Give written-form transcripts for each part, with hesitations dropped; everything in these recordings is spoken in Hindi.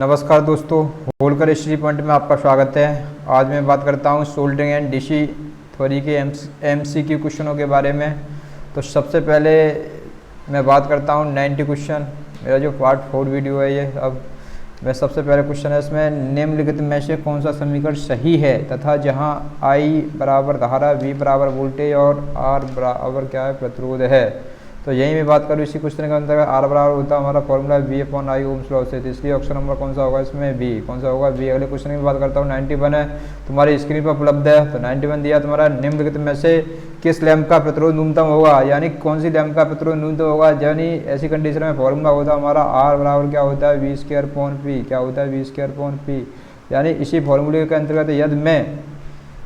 नमस्कार दोस्तों, होलकर हिस्ट्री पॉइंट में आपका स्वागत है। आज मैं बात करता हूँ सोल्डरिंग एंड डीसी थ्योरी के एमसीक्यू क्वेश्चनों के बारे में। तो सबसे पहले मैं बात करता हूँ 90 क्वेश्चन। मेरा जो पार्ट 4 वीडियो है ये। अब मैं सबसे पहले क्वेश्चन है इसमें, निम्नलिखित में से कौन सा समीकरण सही है तथा जहाँ I बराबर धारा, V बराबर वोल्टेज और R बराबर क्या है, प्रतिरोध है। तो यही मैं बात करूँ इसी क्वेश्चन के अंतर्गत। R बराबर होता है हमारा फॉर्मूला V/I ओम्स लॉ से। तो इसलिए ऑप्शन नंबर कौन सा होगा इसमें, बी। कौन सा होगा, बी। अगले क्वेश्चन की बात करता हूँ 91 है, तुम्हारी स्क्रीन पर उपलब्ध है। तो 91 दिया तुम्हारा, निम्नलिखित में से किस लैंप का प्रतिरोध न्यूनतम होगा, यानी कौन सी लैंप का प्रतिरोध न्यूनतम होगा। यानी ऐसी कंडीशन में फॉर्मूला होता है हमारा R बराबर क्या होता है, V²/P। क्या होता है, V²/P। यानी इसी फॉर्मूले के अंतर्गत यदि मैं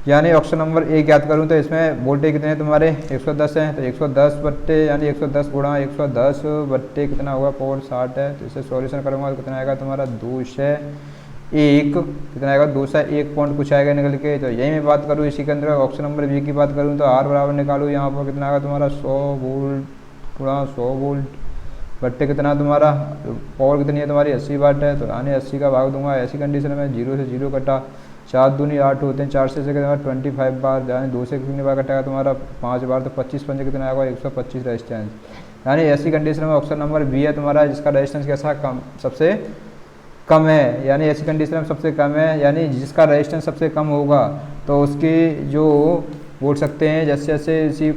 यानी ऑप्शन नंबर ए ज्ञात करूं तो इसमें वोल्टेज कितने हैं तुम्हारे, 110 हैं। तो 110 बट्टे यानी 110 गुणा 110 बट्टे कितना होगा, पावर 60 है। तो इसे सॉल्यूशन करूंगा तो कितना आएगा तुम्हारा, 201। कितना आएगा, 201 पॉइंट कुछ आएगा निकल के। तो यही मैं बात करूँ इसी के अंदर ऑप्शन नंबर बी की बात करूँ तो R बराबर निकालूँ, यहाँ पर कितना आएगा तुम्हारा 100 वोल्ट गुणा 100 वोल्ट बट्टे कितना तुम्हारा, पावर कितनी है तुम्हारी, 80 वाट है। तो यानी 80 का भाग दूंगा। ऐसी कंडीशन में 0 से 0 कटा, 4 दूनी 8 होते हैं, 4 से तुम्हारा 25 बार, यानी 2 से कितनी बार कटेगा तुम्हारा, 5 बार। तो 25 पंजे कितना आएगा, 125 रेजिस्टेंस। यानी ऐसी कंडीशन में ऑप्शन नंबर बी है तुम्हारा, जिसका रेजिस्टेंस कैसा कम, सबसे कम है। यानी ऐसी कंडीशन में सबसे कम है, यानी जिसका रेजिस्टेंस सबसे कम होगा तो उसकी जो बोल सकते हैं जैसे जैसे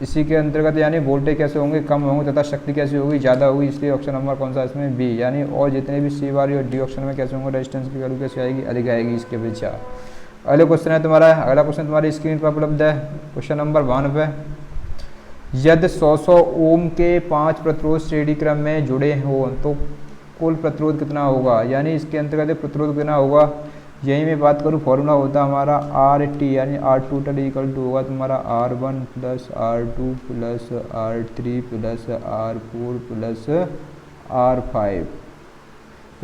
इसी के अंतर्गत यानी वोल्टेज कैसे होंगे, कम होंगे, तथा शक्ति कैसी होगी, ज़्यादा होगी। इसलिए ऑप्शन नंबर कौन सा इसमें, बी। यानी और जितने भी सी वाली और डी ऑप्शन में कैसे होंगे, रेजिस्टेंस की वैल्यू कैसे आएगी, अधिक आएगी इसके अपेक्षा। अगले क्वेश्चन है तुम्हारा, अगला क्वेश्चन तुम्हारी स्क्रीन पर उपलब्ध है, क्वेश्चन नंबर 92। यदि 100 ओम के 5 प्रतिरोध श्रेणी क्रम में जुड़े हों तो कुल प्रतिरोध कितना होगा। यानी इसके अंतर्गत प्रतिरोध कितना होगा, यही मैं बात करूँ फॉर्मूला होता है हमारा RT, यानी R टोटल इक्वल टू होगा तुम्हारा R1 plus R2 plus R3 plus R4 plus R5।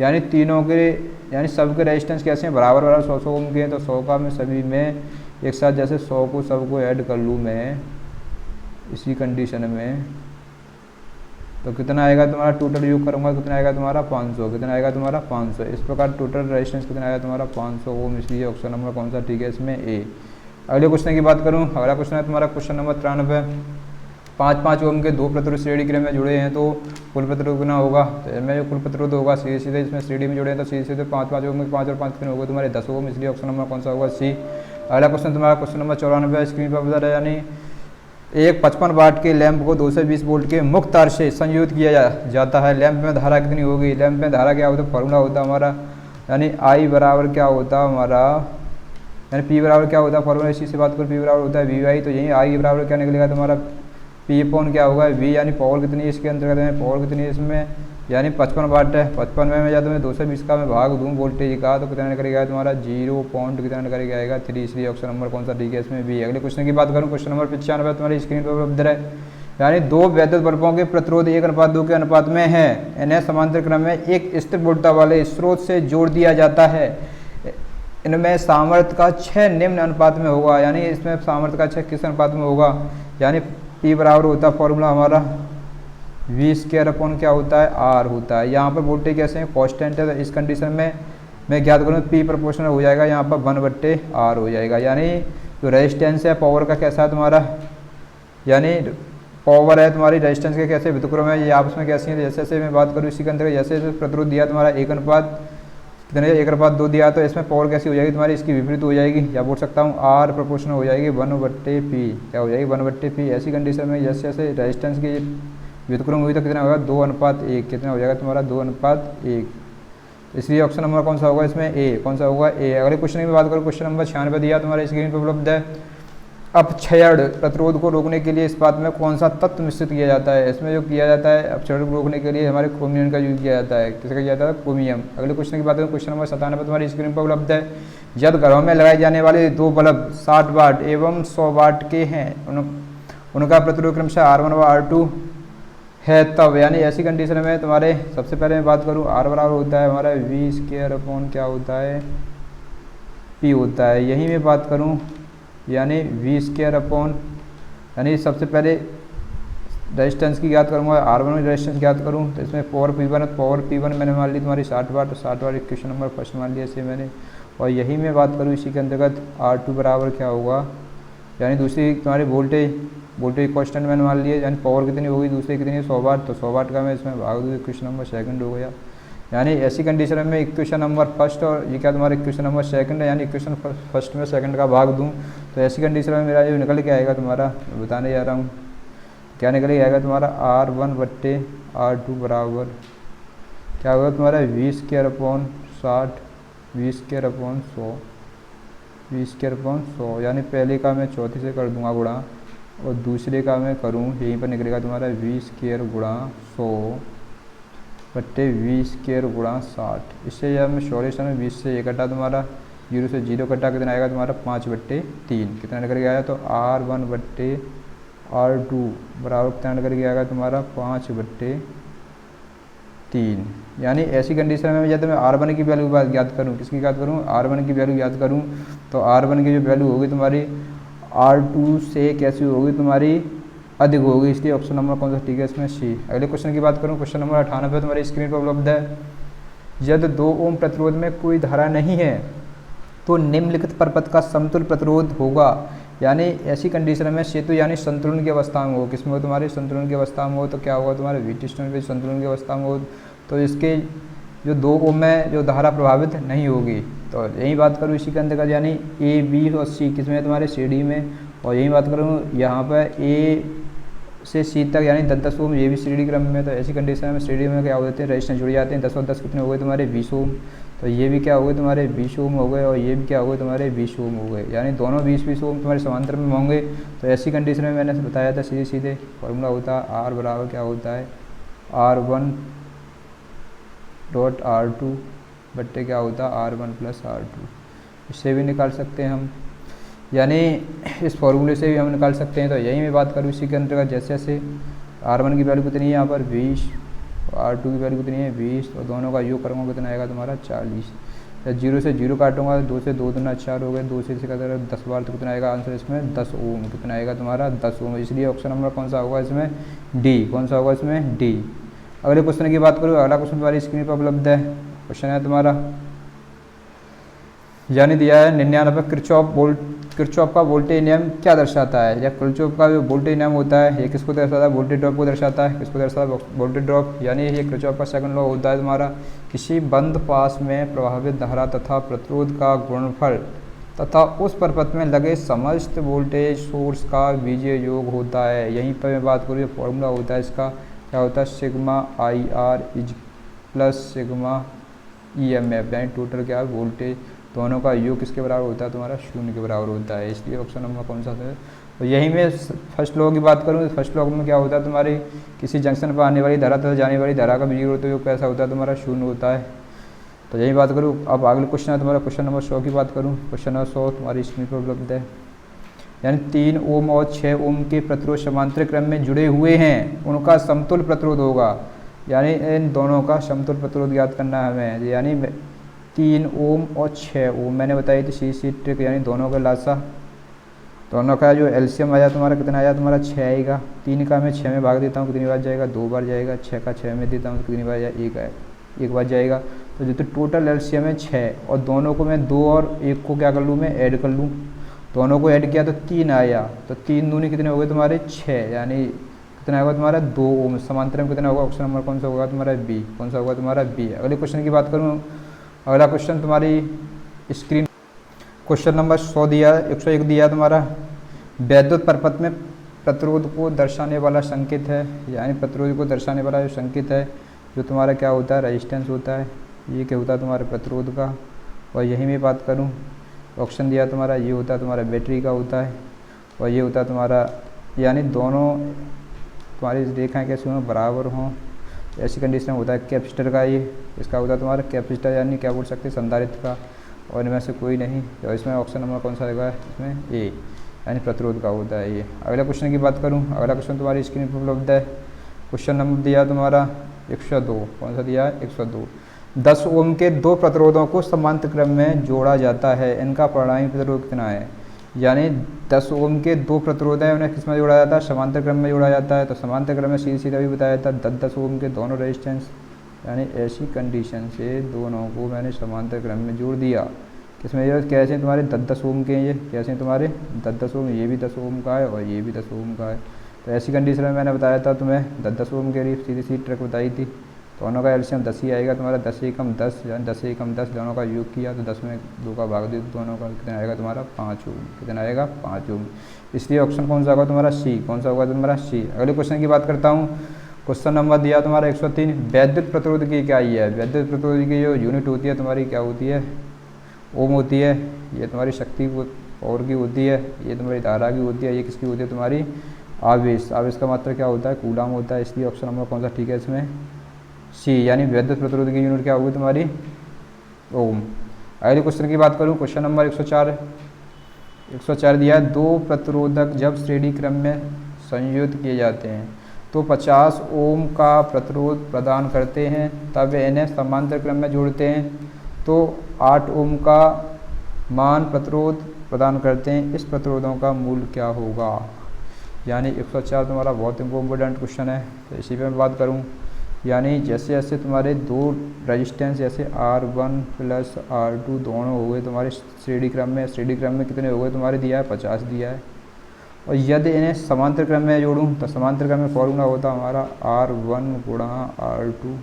यानी तीनों के यानी सबके रेजिस्टेंस कैसे हैं, बराबर बराबर 100 ओम के हैं। तो 100 का मैं सभी में एक साथ जैसे 100 को सबको ऐड कर लूँ मैं इसी कंडीशन में, तो कितना आएगा तुम्हारा, टोटल योग करूंगा कितना आएगा तुम्हारा 500। कितना आएगा तुम्हारा 500। इस प्रकार टोटल रेजिस्टेंस कितना आएगा तुम्हारा 500 ओम। इसलिए ऑप्शन नंबर कौन सा ठीक है इसमें, ए। अगले क्वेश्चन की बात करूं, अगला क्वेश्चन है तुम्हारा क्वेश्चन नंबर 93। 5 ओम के 2 प्रतिरोध श्रेणी क्रम में जुड़े हैं तो कुल प्रतिरोध कितना होगा। तो इनमें जो कुल प्रतिरोध होगा सीधे सीधे इसमें श्रेणी में जुड़े हैं तो सीधे सीधे 5 ओम में 5 और 5 कितने होगा तुम्हारे 10 ओम। इसलिए ऑप्शन नंबर कौन सा होगा, सी। अगला क्वेश्चन तुम्हारा क्वेश्चन नंबर 94 स्क्रीन पर बता रहा है, यानी एक 55 वाट के लैंप को 220 वोल्ट के मुक्त तार से संयोजित किया जाता है। लैंप में धारा कितनी होगी, लैंप में धारा क्या होता है, फॉर्मूला होता है हमारा यानी I बराबर क्या होता है हमारा, यानी P बराबर क्या होता है, फॉर्मूला इसी से बात करो, P बराबर होता है VI। तो यही I बराबर क्या निकलेगा तुम्हारा, P/, क्या होगा V। यानी पावर कितनी है इसके अंतर्गत में, पावर कितनी है इसमें, यानी 55 वाट है। 55 में या तो मैं 220 का मैं भाग दूँ वोल्टेज का तो कितना निकलेगा तुम्हारा 0 पॉइंट कितना निकल आएगा 3। इसलिए ऑप्शन नंबर कौन सा ठीक है इसमें, बी। अगले क्वेश्चन की बात करूँ, क्वेश्चन नंबर 95 तुम्हारी स्क्रीन पर उपलब्ध है, यानी 2 वैद्युत बल्बों के प्रतिरोध 1:2 के अनुपात में है। इन्हें समांतर क्रम में एक स्थिर वोल्टता वाले स्रोत से जोड़ दिया जाता है। इनमें सामर्थ्य का 6 निम्न अनुपात में होगा। यानी इसमें सामर्थ्य का 6 किस अनुपात में होगा, यानी P बराबर होता है फॉर्मूला हमारा V² क्या होता है, R होता है। यहाँ पर वोल्टेज कैसे हैं, कॉन्स्टेंट है। तो इस कंडीशन में मैं ज्ञात करूँ P प्रोपोर्शनल हो जाएगा, यहाँ पर 1/R हो जाएगा। यानी जो रेजिस्टेंस है पावर का कैसा है तुम्हारा, यानी पावर है तुम्हारी रेजिस्टेंस के कैसे व्युत्क्रम है, ये आपस में कैसी है। जैसे जैसे मैं बात करूँ इसी के अंदर जैसे प्रतिरोध दिया तुम्हारा 1:2 दिया, तो इसमें पावर कैसी हो जाएगी तुम्हारी, इसकी विपरीत हो जाएगी। या बोल सकता हूँ R प्रोपोर्शनल हो जाएगी 1/P। क्या हो जाएगी 1/P। ऐसी कंडीशन में जैसे जैसे रेजिस्टेंस की व्युत्क्रम हुई तो कितना होगा 2:1। कितना हो जाएगा तुम्हारा 2:1। इसलिए ऑप्शन नंबर कौन सा होगा इसमें, ए। कौन सा होगा, ए। अगले क्वेश्चन की बात करूँ, क्वेश्चन नंबर 96 दिया तुम्हारे स्क्रीन पर उपलब्ध है। अपक्षयण प्रतिरोध को रोकने के लिए इस बात में कौन सा तत्व मिश्रित किया जाता है। इसमें जो किया जाता है अपक्षयण को रोकने के लिए हमारे क्रोमियम का यूज किया जाता है। किसका किया जाता है, क्रोमियम। अगले क्वेश्चन की बात करूँ, क्वेश्चन नंबर 97 तुम्हारी स्क्रीन पर उपलब्ध है। जब घरों में लगाए जाने वाले 2 बल्ब 60 वाट एवं 100 वाट के हैं, उनका प्रतिरोध क्रमशः R1 व R2 है तब, यानी ऐसी कंडीशन में तुम्हारे सबसे पहले मैं बात करूँ R बराबर होता है हमारा V² क्या होता है, P होता है। यही मैं बात करूँ यानी V² यानी सबसे पहले रेजिस्टेंस की ज्ञात करूँगा, R1 की रेजिस्टेंस ज्ञात करूँ तो इसमें पावर P1 है, पावर P1 मैंने मान ली तुम्हारी 60 वाट, तो 60 वाट इक्वेशन नंबर फर्स्ट मान लिया इसे मैंने। और यही मैं बात करूँ इसी के अंतर्गत R2 बराबर क्या होगा, यानी दूसरी तुम्हारी वोल्टेज कांस्टेंट मैंने मान लिया, यानी पावर कितनी होगी दूसरी कितनी है 100 वाट, तो 100 वाट का मैं इसमें भाग दूँ, इक्वेशन नंबर सेकंड हो गया। यानी ऐसी कंडीशन में इक्वेशन नंबर फर्स्ट और ये क्या तुम्हारा इक्वेशन नंबर सेकंड है, यानी इक्वेशन फर्स्ट में सेकंड का भाग दूँ तो ऐसी कंडीशन में मेरा जो निकल के आएगा तुम्हारा, बताने जा रहा हूँ क्या निकल के आएगा तुम्हारा, R1/R2 बराबर क्या होगा तुम्हारा V²/60, V²/100, V²/100, यानी पहले का मैं चौथी से कर दूंगा गुणा और दूसरे का मैं करूँ यहीं पर निकलेगा तुम्हारा V² गुणा 100/V² गुणा 60। इससे जब मैं सॉल्यूशन में 20 से 1 कटा तुम्हारा, 0 से 0 कटा कितना आएगा तुम्हारा 5/3, कितना निकल के आया तो R1/R2 बराबर कितना निकल के आएगा तुम्हारा 5/3। यानी ऐसी कंडीशन में जब मैं R1 की वैल्यू ज्ञात करूँ, किसकी ज्ञात करूँ, R1 की वैल्यू ज्ञात करूँ तो R1 की जो वैल्यू होगी तुम्हारी R2 से कैसी होगी तुम्हारी अधिक होगी, इसलिए ऑप्शन नंबर कौन सा ठीक है इसमें सी। अगले क्वेश्चन की बात करूँ, क्वेश्चन नंबर 98 तुम्हारी स्क्रीन पर उपलब्ध है। यदि 2 ओम प्रतिरोध में कोई धारा नहीं है तो निम्नलिखित परपथ का समतुल्य प्रतिरोध होगा। यानी ऐसी कंडीशन में सेतु यानी संतुलन की अवस्था में हो, किसमें हो तुम्हारे संतुलन की अवस्था में हो, तो क्या होगा तुम्हारे VT स्टोन पे संतुलन की अवस्था में हो तो इसके जो 2 ओम में जो धारा प्रभावित नहीं होगी। तो यही बात करूँ इसी के अंतर्गत, यानी A, B और C किसमें है तुम्हारे CD में, और यही बात करूँ यहाँ पर A से C तक यानी 10 ओम ये भी CD क्रम में। तो ऐसी कंडीशन में CD में क्या हो जाते हैं रेजिस्टेंस जुड़ जाते हैं, 10 और 10 कितने हो गए तुम्हारे 20 ओम, तो ये भी क्या हो गए तुम्हारे 20 ओम हो गए और ये भी क्या हो गए तुम्हारे 20 ओम हो गए, यानी दोनों 20-20 ओम तुम्हारे समांतर में होंगे। तो ऐसी कंडीशन में मैंने बताया था सीधे फॉर्मूला होता है R बराबर क्या होता है R1/R2 बट्टे क्या होता है R1+R2। इससे भी निकाल सकते हैं हम, यानी इस फॉर्मूले से भी हम निकाल सकते हैं। तो यही मैं बात करूँ इसी के अंतर्गत, जैसे जैसे R1 की वैल्यू कितनी है यहाँ पर 20 और R2 की वैल्यू कितनी है 20, और दोनों का योग करूँगा कितना आएगा तुम्हारा 40। 0 से 0 काटूंगा 2 से 2 दूना 4 हो गए, 2 से 10 बार तो कितना आएगा आंसर इसमें 10 ओम, कितना आएगा तुम्हारा 10 ओम। इसलिए ऑप्शन नंबर कौन सा होगा इसमें डी, कौन सा होगा इसमें डी। अगले क्वेश्चन की बात करूँ, अगला क्वेश्चन तुम्हारी स्क्रीन पर उपलब्ध है। क्वेश्चन है तुम्हारा, यानी दिया है 99 किरचॉफ का वोल्टेज नियम क्या दर्शाता है, या किरचॉफ का जो वोल्टेज नियम होता है ये किसको दर्शाता है, वोल्टेज ड्रॉप को दर्शाता है। किसको दर्शाता है, वोल्टेज ड्रॉप, यानी ये किरचॉफ का सेकंड लॉ होता है तुम्हारा, किसी बंद पास में प्रभावित धारा तथा प्रतिरोध का गुणनफल तथा उस परपथ में लगे समस्त वोल्टेज सोर्स का बीजीय योग होता है। यहीं पर मैं बात करूँ, फॉर्मूला होता है इसका क्या होता है, sigma IR plus sigma EMF, यानी टोटल क्या है वोल्टेज दोनों का योग किसके बराबर होता है तुम्हारा 0 के बराबर होता है। इसलिए ऑप्शन नंबर कौन सा है। तो यही मैं फर्स्ट लॉ की बात करूँ, फर्स्ट लॉ में क्या होता है तुम्हारी किसी जंक्शन पर आने वाली धारा तथा जाने वाली धारा का बीजीय योग कैसा होता है तुम्हारा 0 होता है। तो यही बात करूँ। अब अगले क्वेश्चन है तुम्हारा क्वेश्चन नंबर 100 की बात करूँ। क्वेश्चन नंबर 100 तुम्हारी स्क्रीन पर उपलब्ध है। यानी 3 ओम और 6 ओम के प्रतिरोध समांतर क्रम में जुड़े हुए हैं, उनका समतुल्य प्रतिरोध होगा। यानी इन दोनों का समतुल्य प्रतिरोध ज्ञात करना है हमें। यानी 3 ओम और 6 ओम मैंने बताई थी सी ट्रिक, यानी दोनों का लासा, दोनों का जो एलसीएम आया तुम्हारा कितना आया तुम्हारा 6 आएगा। 3 का मैं 6 में भाग देता हूँ कितनी बार जाएगा 2 बार जाएगा, 6 का 6 में देता हूँ कितनी बार जाएगा 1 बार जाएगा। तो जो तो टोटल एलसीएम है 6, और दोनों को मैं 2 और 1 को क्या कर लूँ मैं ऐड कर लूँ, दोनों को ऐड किया तो 3 आया, तो 3 दूनी कितने हो गए तुम्हारे 6, यानी कितना होगा तुम्हारा 2 ओम। समांतर में कितना होगा, ऑप्शन नंबर कौन सा होगा तुम्हारा बी, कौन सा होगा तुम्हारा बी। अगले क्वेश्चन की बात करूँ, अगला क्वेश्चन तुम्हारी स्क्रीन क्वेश्चन नंबर 100 दिया 101 दिया तुम्हारा, वैद्युत परपथ में प्रतिरोध को दर्शाने वाला संकेत है। यानी प्रतिरोध को दर्शाने वाला जो संकेत है जो तुम्हारा क्या होता है रेजिस्टेंस होता है, ये क्या होता है तुम्हारे प्रतिरोध का। और यही मैं बात करूँ, ऑप्शन दिया तुम्हारा ये होता है तुम्हारा बैटरी का होता है, और ये होता है तुम्हारा, यानी दोनों तुम्हारी रेखाएँ कैसे हों बराबर हों, ऐसी कंडीशन में होता है कैपेसिटर का, ये इसका होता है तुम्हारा कैपेसिटर, यानी क्या बोल सकते हैं संधारित्र का, और इनमें से कोई नहीं। तो इसमें ऑप्शन नंबर कौन सा आएगा इसमें ए, यानी प्रतिरोध का होता है ये। अगला क्वेश्चन की बात करूँ, अगला क्वेश्चन तुम्हारी स्क्रीन पर उपलब्ध है। क्वेश्चन नंबर दिया तुम्हारा 102, कौन सा दिया है 102। 10 ओम के 2 प्रतिरोधों को समांतर क्रम में जोड़ा जाता है, इनका परिणामी प्रतिरोध कितना है। यानी 10 ओम के 2 प्रतिरोध हैं, उन्हें किस में जोड़ा जाता है, समांतर क्रम में जोड़ा जाता है। तो समांतर क्रम में सीधे सीधा भी बताया जाता है 10-10 ओम के दोनों रेजिस्टेंस, यानी ऐसी कंडीशन से दोनों को मैंने समांतर क्रम में जोड़ दिया। किसमें ये कैसे तुम्हारे 10-10 ओम के हैं, ये कैसे तुम्हारे 10-10 ओम, ये भी 10 ओम का है और ये भी 10 ओम का है। तो ऐसी कंडीशन में मैंने बताया था तुम्हें 10-10 ओम के लिए सीधी सीधी ट्रिक बताई थी। दोनों का एलसीएम 10 ही आएगा तुम्हारा, 10 एकम 10 यानी 10 एकम 10 दोनों का योग किया तो 10 में 2 का भाग दे दोनों का, कितना आएगा तुम्हारा 5 ओम। कितना आएगा 5 ओम। इसलिए ऑप्शन कौन सा होगा तुम्हारा सी। कौन सा होगा तुम्हारा सी। अगले क्वेश्चन की बात करता हूँ। क्वेश्चन नंबर दिया तुम्हारा 103। वैद्युत प्रतिरोध की क्या है, वैद्युत प्रतिरोध की जो यूनिट होती है तुम्हारी क्या होती है, ओम होती है। ये तुम्हारी शक्ति पावर की होती है, ये तुम्हारी धारा की होती है, ये किसकी होती है तुम्हारी आवेश। आवेश का मात्रा क्या होता है, कूलाम होता है। इसलिए ऑप्शन नंबर कौन सा ठीक है इसमें, सी, यानी वैद्युत प्रतिरोध की यूनिट क्या होगी तुम्हारी ओम। अगले क्वेश्चन की बात करूँ, क्वेश्चन नंबर 104 दिया है। 2 प्रतिरोधक जब श्रेणी क्रम में संयोजित किए जाते हैं तो 50 ओम का प्रतिरोध प्रदान करते हैं, तब इन्हें समांतर क्रम में जोड़ते हैं तो 8 ओम का मान प्रतिरोध प्रदान करते हैं। इस प्रतिरोधों का मूल्य क्या होगा। यानी 104 तुम्हारा बहुत इम्पोर्टेंट क्वेश्चन है। तो इसी पे मैं बात करूँ, यानी जैसे जैसे तुम्हारे 2 रेजिस्टेंस जैसे R1 प्लस R2 दोनों हो गए तुम्हारे श्रेणी क्रम में। श्रेणी क्रम में कितने हो गए तुम्हारे, दिया है 50 दिया है। और यदि इन्हें समांतर क्रम में जोड़ूं तो समांतर क्रम में फॉर्मूला होता है हमारा R1 गुणा R2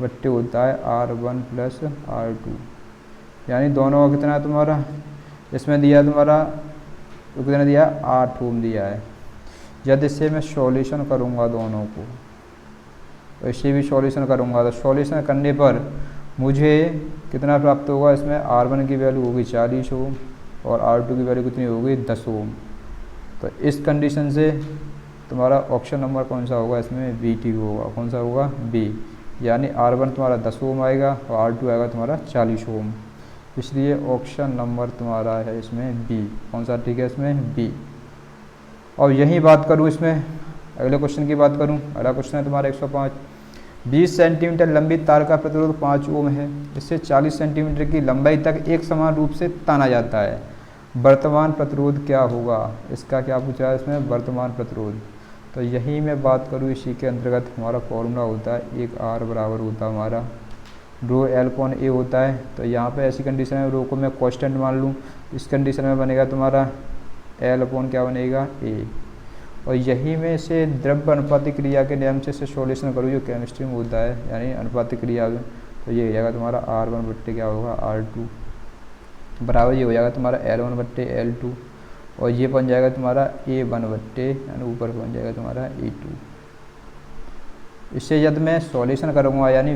बट्टे होता है R1 प्लस R2। यानी दोनों का कितना है तुम्हारा, इसमें दिया है तुम्हारा तो कितना दिया है 8 ओम दिया है। यदि इससे मैं सॉल्यूशन करूँगा दोनों को, तो इससे भी सॉल्यूशन करूँगा तो सॉल्यूशन करने पर मुझे कितना प्राप्त होगा, इसमें R1 की वैल्यू होगी 40 ओम और R2 की वैल्यू कितनी होगी 10 ओम। तो इस कंडीशन से तुम्हारा ऑप्शन नंबर कौन सा होगा इसमें, B होगा। कौन सा होगा, B। यानी R1 तुम्हारा 10 ओम आएगा और R2 आएगा तुम्हारा 40 ओम। इसलिए ऑप्शन नंबर तुम्हारा है इसमें B। कौन सा ठीक है इसमें, B। और यही बात करूँ इसमें अगले क्वेश्चन की बात करूँ। अगला क्वेश्चन है तुम्हारा 105। 20 सेंटीमीटर लंबी तार का प्रतिरोध 5 ओम है। इससे 40 सेंटीमीटर की लंबाई तक एक समान रूप से ताना जाता है। वर्तमान प्रतिरोध क्या होगा। इसका क्या पूछा है इसमें, वर्तमान प्रतिरोध। तो यही मैं बात करूँ, इसी के अंतर्गत हमारा फॉर्मूला होता है, एक R बराबर होता है हमारा रो L अपॉन A होता है। तो यहाँ पे ऐसी कंडीशन में रो को मैं कांस्टेंट मान लूँ, इस कंडीशन में बनेगा तुम्हारा L अपॉन क्या बनेगा A। और यही मैं इसे द्रव्य अनुपातिक क्रिया के नियम से सॉल्यूशन करूँ जो केमिस्ट्री में होता है, यानी अनुपातिक क्रिया में। तो ये हो जाएगा तुम्हारा R1 बट्टे क्या होगा R2 बराबर ये हो जाएगा तुम्हारा L1 बट्टे L2 और ये बन जाएगा तुम्हारा A1 बट्टे यानी ऊपर बन जाएगा तुम्हारा A2। इससे यदि मैं सॉल्यूशन करूँगा, यानी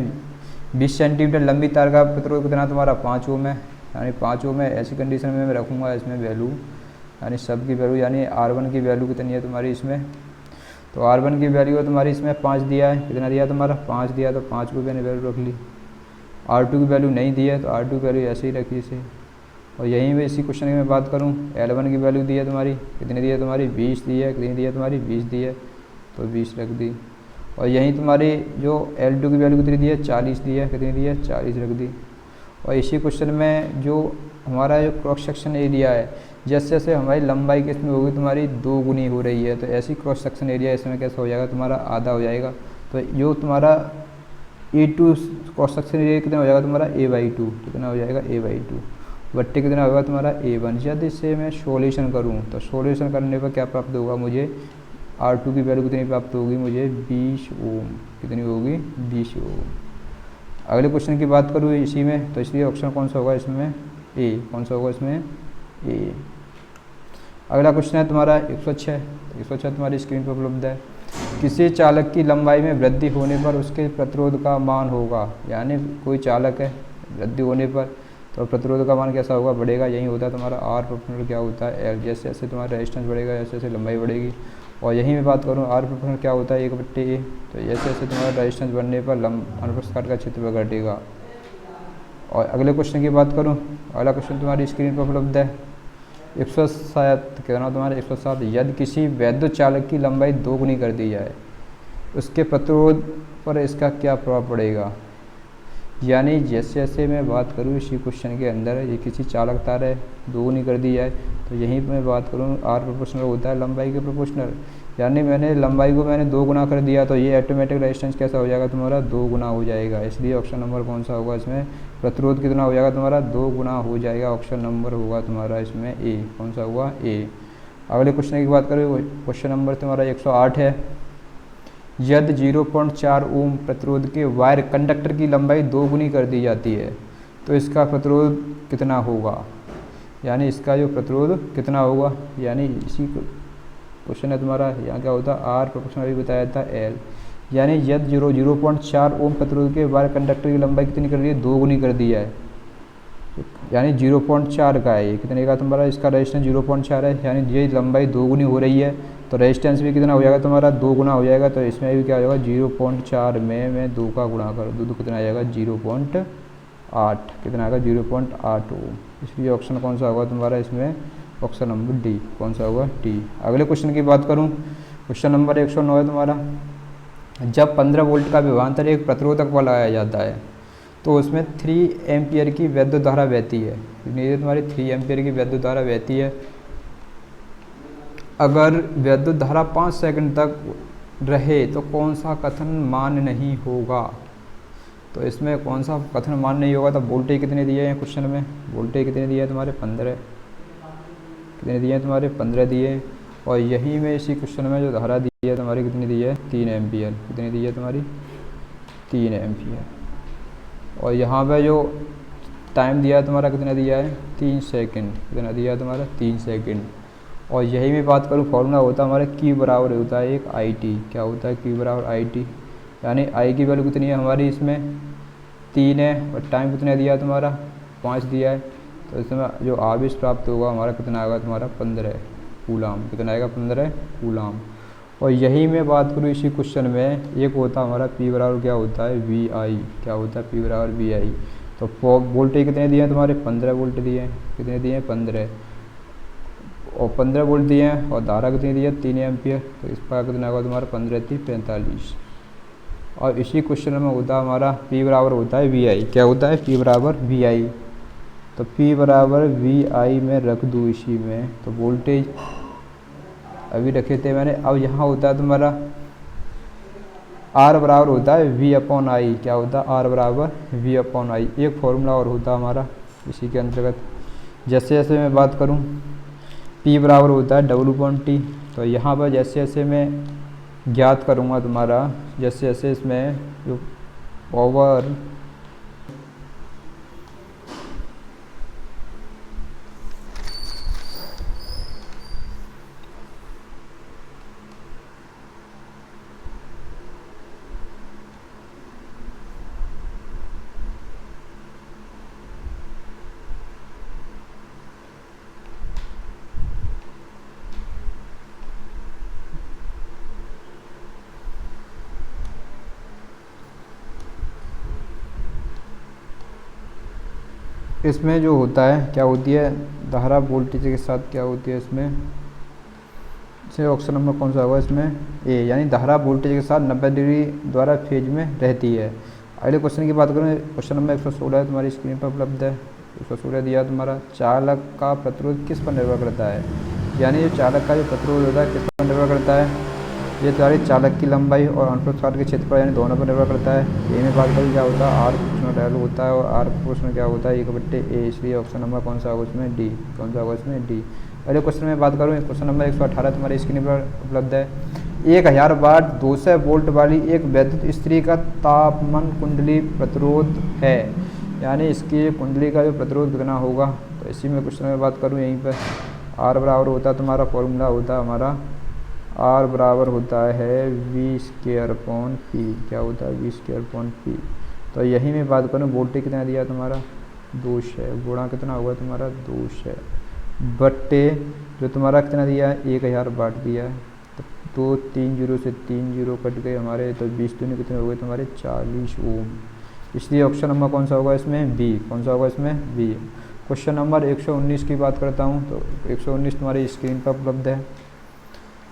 20 सेंटीमीटर लंबी तार का प्रतिरोध कितना तुम्हारा 5 ओम है, यानी 5 ओम है। ऐसी कंडीशन में मैं रखूँगा इसमें वैल्यू, यानी सब की वैल्यू, यानी R1 की वैल्यू कितनी है तुम्हारी इसमें, तो R1 की वैल्यू है तुम्हारी इसमें 5 दिया है। कितना दिया तुम्हारा 5 दिया, तो 5 को मैंने वैल्यू रख ली। R2 की वैल्यू नहीं दी है तो R2 की वैल्यू ऐसे ही रखी इसे। और यहीं पे इसी क्वेश्चन की मैं बात करूँ, L1 की वैल्यू दी है तुम्हारी, कितनी दी है तुम्हारी 20 दी है। कितनी दी है तुम्हारी 20 दी है, तो 20 रख दी। और यहीं तुम्हारी जो L2 की वैल्यू कितनी दी है 40 दी है। कितनी दी है 40 रख दी। और इसी क्वेश्चन में जो हमारा जो क्रॉस सेक्शन एरिया है, जैसे जैसे हमारी लंबाई किसमें होगी तुम्हारी 2 गुनी हो रही है, तो ऐसी क्रॉस सेक्शन एरिया इसमें कैसा हो जाएगा तुम्हारा आधा हो जाएगा। तो जो तुम्हारा A2 क्रॉस सेक्शन एरिया कितना हो जाएगा तुम्हारा A/2। कितना हो जाएगा A/2 बट्टे कितना होगा तुम्हारा A1। यदि इससे मैं सॉल्यूशन करूँ तो सॉल्यूशन करने पर क्या प्राप्त होगा मुझे, R2 की वैल्यू कितनी प्राप्त होगी मुझे 20 ओम। कितनी होगी 20 ओम। अगले क्वेश्चन की बात करूँ इसी में, तो इसलिए ऑप्शन कौन सा होगा इसमें A। कौन सा होगा इसमें A। अगला क्वेश्चन है तुम्हारा 106। 106 तुम्हारी स्क्रीन पर उपलब्ध है। किसी चालक की लंबाई में वृद्धि होने पर उसके प्रतिरोध का मान होगा, यानी कोई चालक है वृद्धि होने पर तो प्रतिरोध का मान कैसा होगा, बढ़ेगा। यही होता है तुम्हारा R प्रोपोर्शनल क्या होता है L। जैसे जैसे तुम्हारा रेजिस्टेंस बढ़ेगा जैसे जैसे लंबाई बढ़ेगी। और यहीं मैं बात करूँ R प्रोपोर्शनल क्या होता है 1/A। तो जैसे जैसे तुम्हारा रेजिस्टेंस बढ़ने पर अनुप्रस्थ काट का क्षेत्र घटेगा। और अगले क्वेश्चन की बात करूँ, अगला क्वेश्चन तुम्हारी स्क्रीन पर उपलब्ध है 107। कहना तुम्हारा 107। यदि किसी वैद्युत चालक की लंबाई 2 गुनी कर दी जाए, उसके प्रतिरोध पर इसका क्या प्रभाव पड़ेगा। यानी जैसे जैसे मैं बात करूँ इसी क्वेश्चन के अंदर ये किसी चालक तार है, दोगुनी कर दी जाए, तो यहीं पर मैं बात करूँ आर प्रोपोर्शनल होता है लंबाई के प्रोपोर्शनल, यानी मैंने लंबाई को मैंने 2 गुना कर दिया तो ये ऑटोमेटिक रेजिस्टेंस कैसा हो जाएगा तुम्हारा 2 गुना हो जाएगा। इसलिए ऑप्शन नंबर कौन सा होगा इसमें, प्रतिरोध कितना हो जाएगा तुम्हारा 2 गुना हो जाएगा। ऑप्शन नंबर होगा तुम्हारा इसमें ए, कौन सा हुआ ए। अगले क्वेश्चन की बात करें, क्वेश्चन नंबर तुम्हारा 108 है। यदि 0.4 ओम प्रतिरोध के वायर कंडक्टर की लंबाई 2 गुनी कर दी जाती है तो इसका प्रतिरोध कितना होगा, यानी इसका जो प्रतिरोध कितना होगा, यानी इसी क्वेश्चन है तुम्हारा। यहाँ क्या होता है आर प्रोपोर्शनल अभी बताया था एल, यानी यदि 0.4 ओम प्रतिरोध के वायर कंडक्टर की लंबाई कितनी कर दी है 2 गुनी कर दी है, यानी 0.4 का है ये, कितने का तुम्हारा इसका रेजिस्टेंस 0.4 है, यानी ये लंबाई 2 गुनी हो रही है तो रेजिस्टेंस भी कितना हो जाएगा तुम्हारा 2 गुना हो जाएगा। तो इसमें भी क्या हो जाएगा 0.4 में मैं 2 का गुणा कर दूँ तो कितना आ जाएगा 0.8, कितना आएगा 0.8 ओम। इसलिए ऑप्शन कौन सा होगा तुम्हारा इसमें, ऑप्शन नंबर डी, कौन सा होगा डी। अगले क्वेश्चन की बात करूँ, क्वेश्चन नंबर 109 है तुम्हारा। जब 15 वोल्ट का विभवांतर एक प्रतिरोधक पर लगाया जाता है तो उसमें 3 एम्पियर की वैद्युत धारा बहती है, ये तुम्हारी 3 एम्पियर की वैद्युत धारा बहती है। अगर वैद्युत धारा 5 सेकंड तक रहे तो कौन सा कथन मान्य नहीं होगा, तो इसमें कौन सा कथन मान्य नहीं होगा। तो वोल्टेज कितने दिए हैं क्वेश्चन में, वोल्टेज कितने दिए हैं तुम्हारे 15, कितने दिए हैं तुम्हारे 15 दिए, और यही में इसी क्वेश्चन में जो धारा दी है तुम्हारी कितनी दी है 3 एम्पियर, कितनी दी है तुम्हारी 3 एम्पियर। और यहाँ पे जो टाइम दिया है तुम्हारा कितना दिया है 3 सेकंड, कितना दिया है तुम्हारा 3 सेकंड। और यही मैं बात करूँ फॉर्मूला होता है हमारे Q बराबर होता है एक IT, क्या होता है Q बराबर IT, यानी I की वैल्यू कितनी है हमारी इसमें 3 है और टाइम कितना दिया है तुम्हारा 5 दिया है, तो इसमें जो आवेश प्राप्त होगा हमारा कितना आएगा तुम्हारा 15 कूलाम, कितना आएगा 15 कूलाम। और यही मैं बात करूँ इसी क्वेश्चन में एक होता है हमारा P बराबर क्या होता है VI, क्या होता है P बराबर VI। तो वोल्टेज कितने दिए हैं तुम्हारे 15 वोल्ट दिए हैं, कितने दिए हैं 15, और 15 वोल्ट दिए हैं, और धारा कितनी दी है 3 एम्पियर, तो इस पर कितना होगा तुम्हारा 15 3 45। और इसी क्वेश्चन में होता है हमारा P बराबर होता है VI, क्या होता है P बराबर VI। तो P बराबर VI में रख दूँ इसी में, तो वोल्टेज अभी रखे थे मैंने। अब यहाँ होता है तुम्हारा R बराबर होता है V/I, क्या होता है R बराबर V/I। एक फॉर्मूला और होता है हमारा इसी के अंतर्गत, जैसे जैसे मैं बात करूँ P बराबर होता है W/T। तो यहाँ पर जैसे जैसे मैं ज्ञात करूँगा तुम्हारा, जैसे जैसे इसमें जो पावर इसमें जो होता है क्या होती है धारा वोल्टेज के साथ क्या होती है इसमें, इसे ऑप्शन नंबर कौन सा होगा इसमें ए, यानी धारा वोल्टेज के साथ 90 डिग्री द्वारा फेज में रहती है। अगले क्वेश्चन की बात करें, क्वेश्चन नंबर 116 है तुम्हारी स्क्रीन पर उपलब्ध है। 116 दिया तुम्हारा चालक का प्रतिरोध किस पर निर्भर करता है, यानी जो चालक का जो प्रतिरोध होता है किस पर निर्भर करता है, ये तुम्हारी चालक की लंबाई और अनुप्रस्थ काट के क्षेत्रफल यानी दोनों पर निर्भर करता है। ये में बात करूँ क्या होता है आर प्रोपोर्शनल एल होता है और आर प्रोपोर्शनल क्या होता है 1/A, इसलिए ऑप्शन नंबर कौन सा होगा इसमें डी, कौन सा होगा इसमें डी। अगले क्वेश्चन में बात करूँ क्वेश्चन नंबर 118 तुम्हारी स्क्रीन पर उपलब्ध है। 1000 वाट 200 वोल्ट वाली एक वैद्युत स्त्री का तापमान कुंडली प्रतिरोध है, यानी इसकी कुंडली का जो प्रतिरोध कितना होगा। तो इसी में क्वेश्चन में बात करूँ यहीं पर आर बराबर होता है तुम्हारा फॉर्मूला होता है हमारा आर बराबर होता है V²/P, क्या होता है V²/P। तो यही मैं बात करूँ वोल्टेज कितना दिया तुम्हारा 200, गुणा कितना होगा तुम्हारा 200 बट्टे जो तुम्हारा कितना दिया है 1000 वाट दिया है। तो 3 जीरो से 3 जीरो कट गए हमारे, तो 20 दूनी कितने हो गए तुम्हारे 40 ओम। इसलिए ऑप्शन नंबर कौन सा होगा इसमें बी, कौन सा होगा इसमें बी। क्वेश्चन नंबर 119 की बात करता हूँ, तो 119 तुम्हारी स्क्रीन पर उपलब्ध है।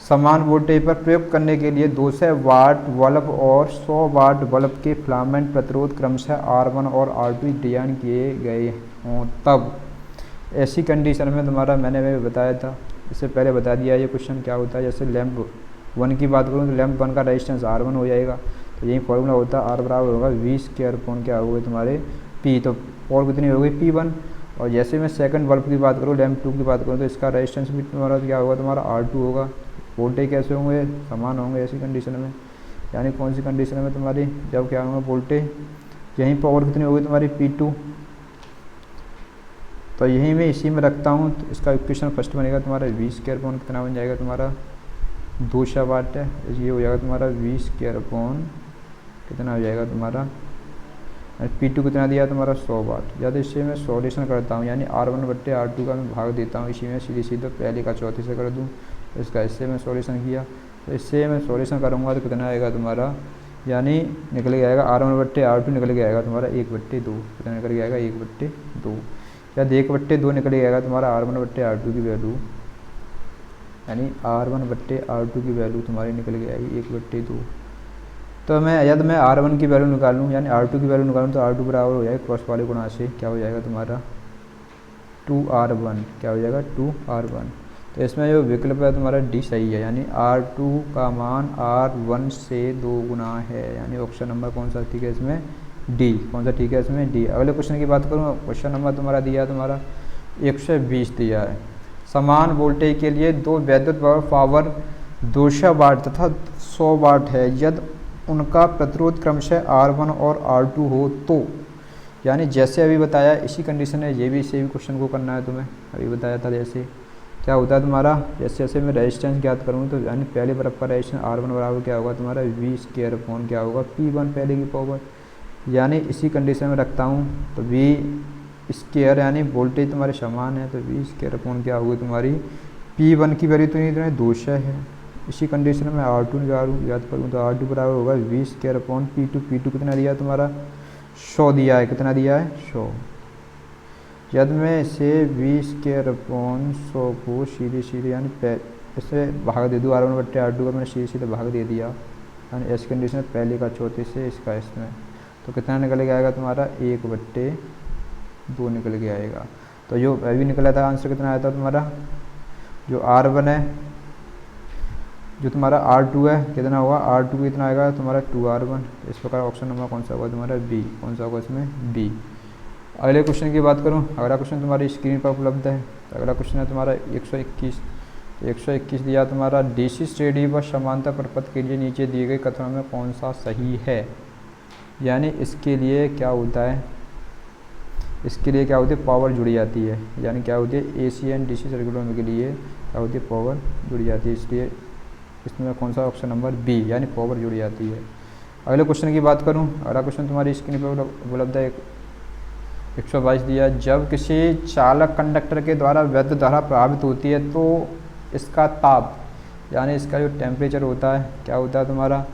समान वोल्टेज पर प्रयोग करने के लिए 200 वाट बल्ब और 100 वाट बल्ब के फिलामेंट प्रतिरोध क्रमशः R1 और R2 डिजाइन किए गए हों, तब ऐसी कंडीशन में तुम्हारा मैंने बताया था, इससे पहले बता दिया ये क्वेश्चन क्या होता है। जैसे लैंप 1 की बात करूँ तो लैंप 1 का रेजिस्टेंस R1 हो जाएगा, तो यही फॉर्मूला होता है, R बराबर होगा V² क्या होगा तुम्हारे P, तो और कितनी हो गई P1। और जैसे मैं सेकंड बल्ब की बात करूँ, लैंप 2 की बात करूँ, तो इसका रेजिस्टेंस भी तुम्हारा क्या होगा, तुम्हारा R2 होगा। वोल्टेज कैसे होंगे, समान होंगे ऐसी कंडीशन में। यानी कौन सी कंडीशन में तुम्हारी, जब क्या होगा वोल्टेज, यहीं पावर कितनी होगी तुम्हारी P2। तो यहीं मैं इसी में रखता हूँ, तो इसका इक्वेशन फर्स्ट बनेगा तुम्हारा V² कितना बन जाएगा तुम्हारा 200 वाट है, ये हो जाएगा तुम्हारा V² कितना हो जाएगा तुम्हारा P2 कितना दिया तुम्हारा 100 वाट। या तो इससे मैं सॉल्यूशन करता हूँ, यानी R1/R2 का मैं भाग देता हूँ इसी में, सीधे पहले का चौथे से कर दूँ, इसका इससे मैं सॉल्यूशन किया, तो इससे मैं सॉल्यूशन करूँगा तो कितना आएगा तुम्हारा, यानी निकल के आएगा R1/R2 निकल के आएगा तुम्हारा 1/2, कितना निकल के आएगा 1/2, या 1/2 निकल के आएगा तुम्हारा R1/R2 की वैल्यू, यानी R1/R2 की वैल्यू तुम्हारी निकल के आएगी 1/2। तो मैं या तो मैं R1 की वैल्यू निकालूँ, यानी R2 की वैल्यू निकालूँ, तो R2 बराबर हो जाएगा क्रॉस वाले गुणा से क्या हो जाएगा तुम्हारा 2R1, क्या हो जाएगा 2R1। तो इसमें जो विकल्प है तुम्हारा D सही है, यानी R2 का मान R1 से 2 गुना है, यानी ऑप्शन नंबर कौन सा ठीक है इसमें D, कौन सा ठीक है इसमें D। अगले क्वेश्चन की बात करूँ, क्वेश्चन नंबर तुम्हारा दिया है तुम्हारा 120 दिया है। समान वोल्टेज के लिए दो वैद्युत पावर 200 वाट तथा 100 वाट है, यदि उनका प्रतिरोध क्रमशः R1 और R2 हो तो, यानी जैसे अभी बताया इसी कंडीशन है, ये भी इसे भी क्वेश्चन को करना है तुम्हें, अभी बताया था। जैसे क्या होता है तुम्हारा, जैसे जैसे मैं रेजिस्टेंस ज्ञात करूँ, तो यानी पहले बर्फ का रेजिस्टेंस R1 बराबर क्या होगा तुम्हारा V² क्या होगा P1 पहले की पावर, यानी इसी कंडीशन में रखता हूँ, तो V² यानी वोल्टेज तुम्हारे समान है, तो V² क्या होगी तुम्हारी P1 की वैल्यू तो नहीं 200 है। इसी कंडीशन में R2 याद करूँ, तो R2 बराबर होगा V² P2। P2 कितना दिया है तुम्हारा 100 दिया है, कितना दिया है 100। यदि मैं इसे V² 100 को सीधे यानी इससे भाग दे दूँ, R1/R2 का मैंने सीधे भाग दे दिया, यानी ऐसी कंडीशन में पहले का चौथे से इसका इसमें, तो कितना निकल के आएगा तुम्हारा 1/2 निकल के आएगा। तो जो अभी निकला था आंसर कितना आया था तुम्हारा, जो R1 है, जो तुम्हारा R2 है, कितना होगा R2 कितना आएगा तुम्हारा 2R1। इस प्रकार ऑप्शन नंबर कौन सा होगा तुम्हारा B, कौन सा होगा इसमें B। अगले क्वेश्चन की बात करूं, अगला क्वेश्चन तुम्हारी स्क्रीन पर उपलब्ध है। तो अगला क्वेश्चन है तुम्हारा 121। 121 दिया तुम्हारा DC श्रेणी व समांतर परपथ के लिए नीचे दिए गए कथनों में कौन सा सही है। यानी इसके लिए क्या होता है, इसके लिए क्या होती है पावर जुड़ी जाती है, यानी क्या होती है AC एंड DC सर्किटों के लिए क्या होती है पावर जुड़ी जाती है, इसलिए इसमें कौन सा ऑप्शन नंबर B, यानी पावर जुड़ी जाती है। अगले क्वेश्चन की बात करूं, अगला क्वेश्चन तुम्हारी स्क्रीन पर उपलब्ध है। 122 दिया, जब किसी चालक कंडक्टर के द्वारा विद्युत धारा प्रभावित होती है तो इसका ताप, यानी इसका जो टेम्परेचर होता है क्या होता है तुम्हारा,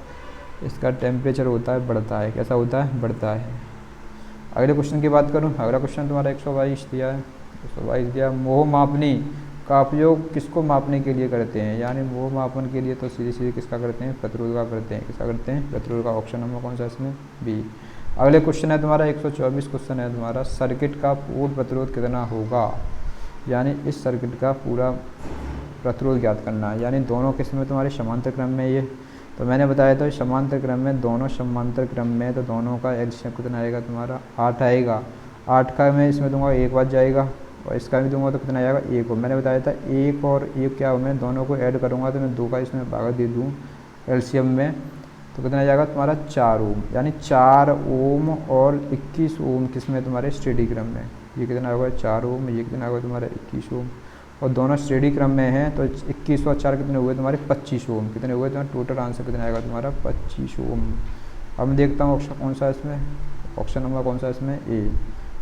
इसका टेम्परेचर होता है बढ़ता है, कैसा होता है बढ़ता है। अगले क्वेश्चन की बात करूं, अगला क्वेश्चन तुम्हारा 122 दिया है। 122 दिया, मोह मापनी का उपयोग किसको मापने के लिए करते हैं, यानी मोह मापन के लिए तो सीधे किसका करते हैं प्रतिरोध का करते हैं, किसका करते हैं प्रतिरोध का। ऑप्शन नंबर कौन सा इसमें B। अगले क्वेश्चन है तुम्हारा 124 क्वेश्चन है तुम्हारा, सर्किट का पूर्ण प्रतिरोध कितना होगा, यानी इस सर्किट का पूरा प्रतिरोध ज्ञात करना है, यानी दोनों किस्में तुम्हारे समांतर क्रम में ये, तो मैंने बताया था समांतर क्रम में, दोनों समांतर क्रम में, तो दोनों का एलसीएम कितना आएगा तुम्हारा 8 आएगा। 8 का मैं इसमें दूंगा 1 बच जाएगा, और इसका भी दूंगा तो कितना आएगा 1 को। मैंने बताया था 1 और 1 क्या हो, मैं दोनों को ऐड करूँगा तो मैं 2 का इसमें भाग दे दूँ एलसीएम में, तो कितना जाएगा तुम्हारा 4 ओम, यानी 4 ओम और 21 ओम किसमें तुम्हारे स्टेडी क्रम में, ये कितना होगा 4 ओम, ये कितना होगा तुम्हारा 21 ओम, और दोनों स्टेडी क्रम में हैं, तो 21 और 4 कितने हुए तुम्हारे 25 ओम, कितने हुए तुम्हारा टोटल आंसर कितना आएगा तुम्हारा 25 ओम। अब मैं देखता हूँ ऑप्शन कौन सा इसमें, ऑप्शन नंबर कौन सा इसमें A,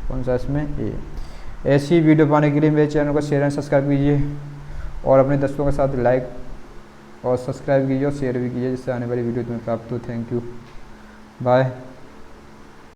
कौन सा इसमें A। ऐसी वीडियो पाने के लिए मेरे चैनल को शेयर एंड सब्सक्राइब कीजिए, और अपने दोस्तों के साथ लाइक और सब्सक्राइब कीजिए और शेयर भी कीजिए, जिससे आने वाली वीडियो तुम्हें प्राप्त हो। Thank you, bye.